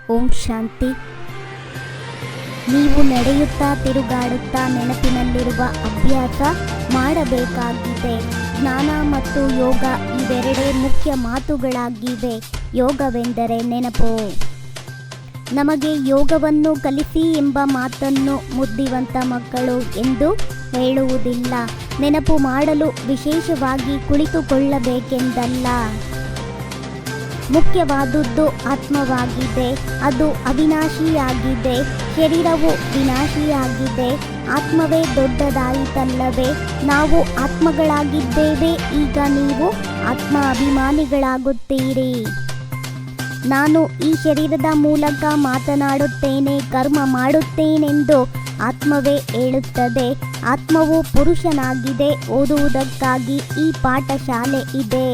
ಓಂ ಶಾಂತಿ. ನೀವು ನಡೆಯುತ್ತಾ ತಿರುಗಾಡುತ್ತಾ ನೆನಪಿನಲ್ಲಿರುವ ಅಭ್ಯಾಸ ಮಾಡಬೇಕಾಗಿದೆ. ಜ್ಞಾನ ಮತ್ತು ಯೋಗ ಇವೆರಡೇ ಮುಖ್ಯ ಮಾತುಗಳಾಗಿವೆ. ಯೋಗವೆಂದರೆ ನೆನಪು. ನಮಗೆ ಯೋಗವನ್ನು ಕಲಿಸಿ ಎಂಬ ಮಾತನ್ನು ಬುದ್ಧಿವಂತ ಮಕ್ಕಳು ಎಂದು ಹೇಳುವುದಿಲ್ಲ. ನೆನಪು ಮಾಡಲು ವಿಶೇಷವಾಗಿ ಕುಳಿತುಕೊಳ್ಳಬೇಕೆಂದಲ್ಲ. ಮುಖ್ಯವಾದುದು ಆತ್ಮವಾಗಿದೆ. ಅದು ಅವಿನಾಶಿಯಾಗಿದೆ. ಶರೀರವು ವಿನಾಶಿಯಾಗಿದೆ. ಆತ್ಮವೇ ದೊಡ್ಡದಾಯಿತಲ್ಲವೇ? ನಾವು ಆತ್ಮಗಳಾಗಿದ್ದೇವೆ. ಈಗ ನೀವು ಆತ್ಮ ಅಭಿಮಾನಿಗಳಾಗುತ್ತೀರಿ. ನಾನು ಈ ಶರೀರದ ಮೂಲಕ ಮಾತನಾಡುತ್ತೇನೆ, ಕರ್ಮ ಮಾಡುತ್ತೇನೆಂದು ಆತ್ಮವೇ ಹೇಳುತ್ತದೆ. ಆತ್ಮವು ಪುರುಷನಾಗಿದೆ. ಓದುವುದಕ್ಕಾಗಿ ಈ ಪಾಠಶಾಲೆ ಇದೆ.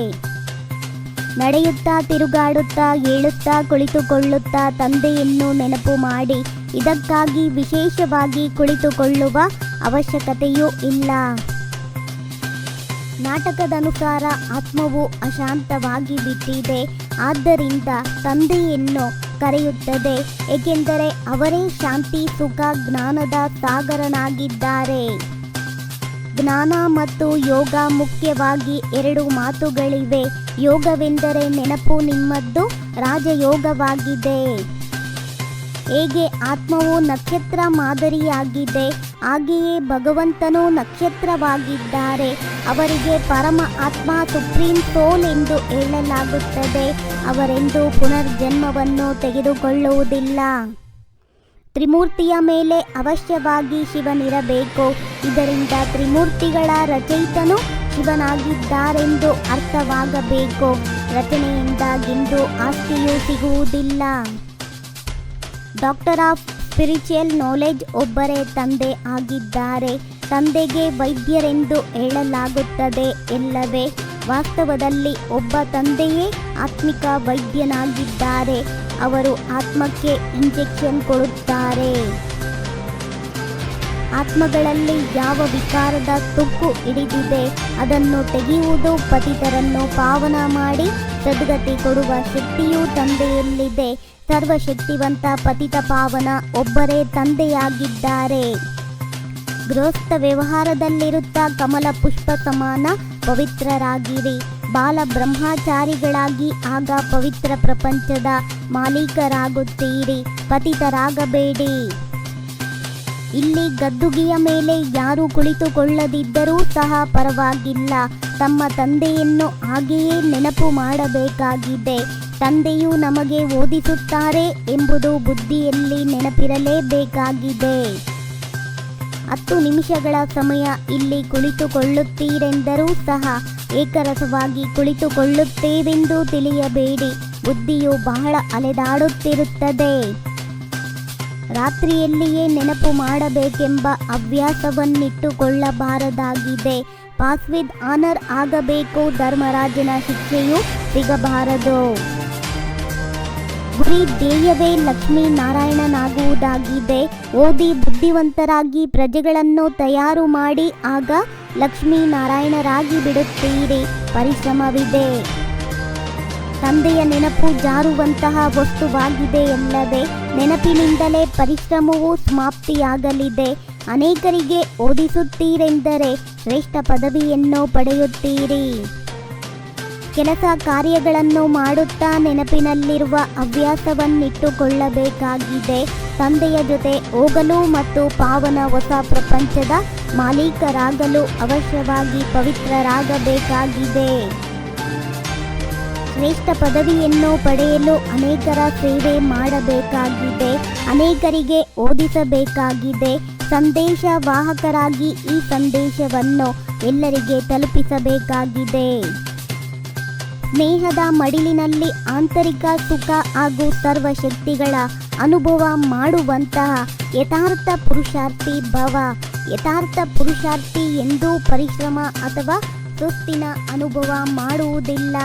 ನಡೆಯುತ್ತಾ ತಿರುಗಾಡುತ್ತಾ ಏಳುತ್ತಾ ಕುಳಿತುಕೊಳ್ಳುತ್ತಾ ತಂದೆಯನ್ನು ನೆನಪು ಮಾಡಿ. ಇದಕ್ಕಾಗಿ ವಿಶೇಷವಾಗಿ ಕುಳಿತುಕೊಳ್ಳುವ ಅವಶ್ಯಕತೆಯೂ ಇಲ್ಲ. ನಾಟಕದನುಸಾರ ಆತ್ಮವು ಅಶಾಂತವಾಗಿ ಬಿಟ್ಟಿದೆ. ಆದ್ದರಿಂದ ತಂದೆಯನ್ನು ಕರೆಯುತ್ತದೆ, ಏಕೆಂದರೆ ಅವರೇ ಶಾಂತಿ, ಸುಖ, ಜ್ಞಾನದ ಸಾಗರನಾಗಿದ್ದಾರೆ. ಜ್ಞಾನ ಮತ್ತು ಯೋಗ ಮುಖ್ಯವಾಗಿ ಎರಡು ಮಾತುಗಳಿವೆ. ಯೋಗವೆಂದರೆ ನೆನಪು. ನಿಮ್ಮದ್ದು ರಾಜಯೋಗವಾಗಿದೆ. ಹೇಗೆ ಆತ್ಮವು ನಕ್ಷತ್ರ ಮಾದರಿಯಾಗಿದೆ, ಹಾಗೆಯೇ ಭಗವಂತನೂ ನಕ್ಷತ್ರವಾಗಿದ್ದಾರೆ. ಅವರಿಗೆ ಪರಮ ಆತ್ಮ, ಸುಪ್ರೀಂ ಸೋಲ್ ಎಂದು ಹೇಳಲಾಗುತ್ತದೆ. ಅವರೆಂದು ಪುನರ್ಜನ್ಮವನ್ನು ತೆಗೆದುಕೊಳ್ಳುವುದಿಲ್ಲ. ತ್ರಿಮೂರ್ತಿಯ ಮೇಲೆ ಅವಶ್ಯವಾಗಿ ಶಿವನಿರಬೇಕು. ಇದರಿಂದ ತ್ರಿಮೂರ್ತಿಗಳ ರಚಯಿತನು ಶಿವನಾಗಿದ್ದಾರೆಂದು ಅರ್ಥವಾಗಬೇಕು. ರಚನೆಯಿಂದಾಗಿಂದು ಆಸ್ತಿಯೂ ಸಿಗುವುದಿಲ್ಲ. ಡಾಕ್ಟರ್ ಆಫ್ ಸ್ಪಿರಿಚುವಲ್ ನಾಲೆಡ್ಜ್ ಒಬ್ಬರೇ ತಂದೆ ಆಗಿದ್ದಾರೆ. ತಂದೆಗೆ ವೈದ್ಯರೆಂದು ಹೇಳಲಾಗುತ್ತದೆ ಎಲ್ಲವೇ? ವಾಸ್ತವದಲ್ಲಿ ಒಬ್ಬ ತಂದೆಯೇ ಆತ್ಮಿಕ ವೈದ್ಯನಾಗಿದ್ದಾರೆ. ಅವರು ಆತ್ಮಕ್ಕೆ ಇಂಜೆಕ್ಷನ್ ಕೊಡುತ್ತಾರೆ. ಆತ್ಮಗಳಲ್ಲಿ ಯಾವ ವಿಕಾರದ ತುಕ್ಕು ಹಿಡಿದಿದೆ ಅದನ್ನು ತೆಗೆಯುವುದು, ಪತಿತರನ್ನು ಪಾವನ ಮಾಡಿ ಸದ್ಗತಿ ಕೊಡುವ ಶಕ್ತಿಯೂ ತಂದೆಯಲ್ಲಿದೆ. ಸರ್ವಶಕ್ತಿವಂತ ಪತಿತ ಪಾವನ ಒಬ್ಬರೇ ತಂದೆಯಾಗಿದ್ದಾರೆ. ಗೃಹಸ್ಥ ವ್ಯವಹಾರದಲ್ಲಿರುತ್ತಾ ಕಮಲ ಪುಷ್ಪ ಸಮಾನ ಪವಿತ್ರರಾಗಿರಿ. ಬಾಲ ಬ್ರಹ್ಮಚಾರಿಗಳಾಗಿ ಆಗ ಪವಿತ್ರ ಪ್ರಪಂಚದ ಮಾಲೀಕರಾಗುತ್ತೀರಿ. ಪತಿತರಾಗಬೇಡಿ. ಇಲ್ಲಿ ಗದ್ದುಗೆಯ ಮೇಲೆ ಯಾರು ಕುಳಿತುಕೊಳ್ಳದಿದ್ದರೂ ಸಹ ಪರವಾಗಿಲ್ಲ. ತಮ್ಮ ತಂದೆಯನ್ನು ಹಾಗೆಯೇ ನೆನಪು ಮಾಡಬೇಕಾಗಿದೆ. ತಂದೆಯು ನಮಗೆ ಓದಿಸುತ್ತಾರೆ ಎಂಬುದು ಬುದ್ಧಿಯಲ್ಲಿ ನೆನಪಿರಲೇಬೇಕಾಗಿದೆ. 10 ನಿಮಿಷಗಳ ಸಮಯ ಇಲ್ಲಿ ಕುಳಿತುಕೊಳ್ಳುತ್ತೀರೆಂದರೂ ಸಹ ಏಕರಸವಾಗಿ ಕುಳಿತುಕೊಳ್ಳುತ್ತೇವೆಂದು ತಿಳಿಯಬೇಡಿ. ಬುದ್ಧಿಯು ಬಹಳ ಅಲೆದಾಡುತ್ತಿರುತ್ತದೆ. ರಾತ್ರಿಯಲ್ಲಿಯೇ ನೆನಪು ಮಾಡಬೇಕೆಂಬ ಹವ್ಯಾಸವನ್ನಿಟ್ಟುಕೊಳ್ಳಬಾರದಾಗಿದೆ. ಪಾಸ್ ವಿತ್ ಆನರ್ ಆಗಬೇಕು. ಧರ್ಮರಾಜನ ಶಿಕ್ಷೆಯು ಸಿಗಬಾರದು. ಗುರಿ ಧ್ಯೇಯವೇ ಲಕ್ಷ್ಮೀನಾರಾಯಣನಾಗುವುದಾಗಿದೆ. ಓದಿ ಬುದ್ಧಿವಂತರಾಗಿ ಪ್ರಜೆಗಳನ್ನು ತಯಾರು ಮಾಡಿ, ಆಗ ಲಕ್ಷ್ಮೀನಾರಾಯಣರಾಗಿ ಬಿಡುತ್ತೀರಿ. ಪರಿಶ್ರಮವಿದೆ. ತಂದೆಯ ನೆನಪು ಜಾರುವಂತಹ ವಸ್ತುವಾಗಿದೆ ಎಲ್ಲವೇ? ನೆನಪಿನಿಂದಲೇ ಪರಿಶ್ರಮವು ಸಮಾಪ್ತಿಯಾಗಲಿದೆ. ಅನೇಕರಿಗೆ ಓದಿಸುತ್ತೀರೆಂದರೆ ಶ್ರೇಷ್ಠ ಪದವಿಯನ್ನು ಪಡೆಯುತ್ತೀರಿ. ಕೆಲಸ ಕಾರ್ಯಗಳನ್ನು ಮಾಡುತ್ತಾ ನೆನಪಿನಲ್ಲಿರುವ ಹವ್ಯಾಸವನ್ನಿಟ್ಟುಕೊಳ್ಳಬೇಕಾಗಿದೆ. ತಂದೆಯ ಜೊತೆ ಹೋಗಲು ಮತ್ತು ಪಾವನ ಹೊಸ ಪ್ರಪಂಚದ ಮಾಲೀಕರಾಗಲು ಅವಶ್ಯವಾಗಿ ಪವಿತ್ರರಾಗಬೇಕಾಗಿದೆ. ಶ್ರೇಷ್ಠ ಪದವಿಯನ್ನು ಪಡೆಯಲು ಅನೇಕರ ಸೇವೆ ಮಾಡಬೇಕಾಗಿದೆ. ಅನೇಕರಿಗೆ ಓದಿಸಬೇಕಾಗಿದೆ. ಸಂದೇಶ ವಾಹಕರಾಗಿ ಈ ಸಂದೇಶವನ್ನು ಎಲ್ಲರಿಗೆ ತಲುಪಿಸಬೇಕಾಗಿದೆ. ಸ್ನೇಹದ ಮಡಿಲಿನಲ್ಲಿ ಆಂತರಿಕ ಸುಖ ಹಾಗೂ ಸರ್ವಶಕ್ತಿಗಳ ಅನುಭವ ಮಾಡುವಂತಹ ಯಥಾರ್ಥ ಪುರುಷಾರ್ಥಿ ಭವ. ಯಥಾರ್ಥ ಪುರುಷಾರ್ಥಿ ಎಂದೂ ಪರಿಶ್ರಮ ಅಥವಾ ಸುಸ್ತಿನ ಅನುಭವ ಮಾಡುವುದಿಲ್ಲ.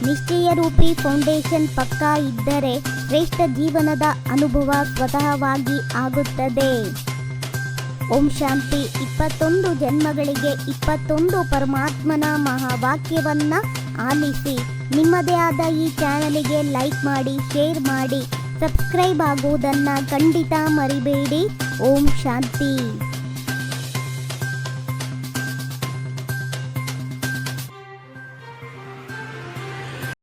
ನಿಶ್ಚಯರೂಪಿ ಫೌಂಡೇಶನ್ ಪಕ್ಕಾ ಇದ್ದರೆ ಶ್ರೇಷ್ಠ ಜೀವನದ ಅನುಭವ ಸ್ವತಃವಾಗಿ ಆಗುತ್ತದೆ. ಓಂ ಶಾಂತಿ. 21 ಜನ್ಮಗಳಿಗೆ 21 ಪರಮಾತ್ಮನ ಮಹಾವಾಕ್ಯವನ್ನ ಆಲಿಸಿ ನಿಮ್ಮದೇ ಆದ ಈ ಚಾನಲಿಗೆ ಲೈಕ್ ಮಾಡಿ, ಶೇರ್ ಮಾಡಿ, ಸಬ್ಸ್ಕ್ರೈಬ್ ಆಗುವುದನ್ನು ಖಂಡಿತ ಮರಿಬೇಡಿ. ಓಂ ಶಾಂತಿ.